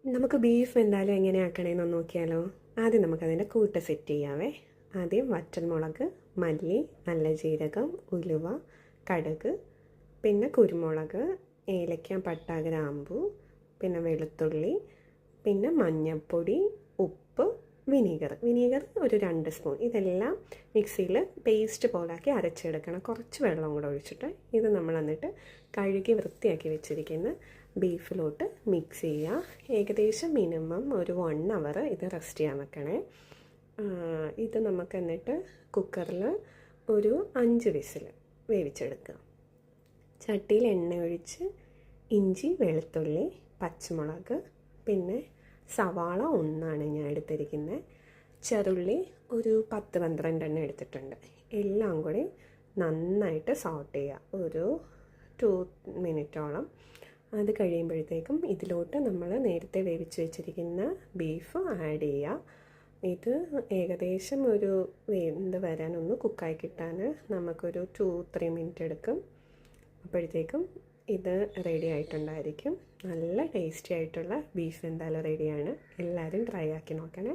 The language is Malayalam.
നമുക്ക് ബീഫ് എന്തായാലും എങ്ങനെ ആക്കണേന്ന് നോക്കിയാലോ. ആദ്യം നമുക്കതിൻ്റെ കൂട്ട് സെറ്റ് ചെയ്യാവേ. ആദ്യം വറ്റൽമുളക്, മല്ലി, നല്ല ജീരകം, ഉലുവ, കടുക്, പിന്നെ കുരുമുളക്, ഏലക്ക, പട്ട, ഗ്രാമ്പു, പിന്നെ വെളുത്തുള്ളി, പിന്നെ മഞ്ഞൾപ്പൊടി, ഉപ്പ്, വിനീഗർ ഒരു 2 സ്പൂൺ. ഇതെല്ലാം മിക്സിയിൽ പേസ്റ്റ് പോലാക്കി അരച്ചെടുക്കണം. കുറച്ച് വെള്ളം കൂടെ ഒഴിച്ചിട്ട് ഇത് നമ്മൾ എന്നിട്ട് കഴുകി വൃത്തിയാക്കി വെച്ചിരിക്കുന്ന ബീഫിലോട്ട് മിക്സ് ചെയ്യുക. ഏകദേശം മിനിമം ഒരു 1 അവർ ഇത് റെസ്റ്റ് ചെയ്യാൻ വെക്കണേ. ഇത് നമുക്ക് എന്നിട്ട് കുക്കറിൽ ഒരു 5 വിസിൽ വേവിച്ചെടുക്കുക. ചട്ടിയിൽ എണ്ണ ഒഴിച്ച് ഇഞ്ചി, വെളുത്തുള്ളി, പച്ചമുളക്, പിന്നെ സവാള 1 ഞാൻ എടുത്തിരിക്കുന്നത്, ചെറുള്ളി ഒരു 10-12 എണ്ണം എടുത്തിട്ടുണ്ട്. എല്ലാം കൂടി നന്നായിട്ട് സോട്ട് ചെയ്യുക ഒരു 2 മിനിറ്റോളം. അത് കഴിയുമ്പോഴത്തേക്കും ഇതിലോട്ട് നമ്മൾ നേരത്തെ വേവിച്ച് വെച്ചിരിക്കുന്ന ബീഫ് ആഡ് ചെയ്യുക. ഇത് ഏകദേശം ഒരു വെന്ത് വരാനൊന്ന് കുക്കായി കിട്ടാൻ നമുക്കൊരു 2-3 മിനിറ്റ് എടുക്കും. അപ്പോഴത്തേക്കും ഇത് റെഡി ആയിട്ടുണ്ടായിരിക്കും. നല്ല ടേസ്റ്റി ആയിട്ടുള്ള ബീഫ് എന്തായാലും റെഡിയാണ്. എല്ലാവരും ട്രൈ ആക്കി നോക്കണേ.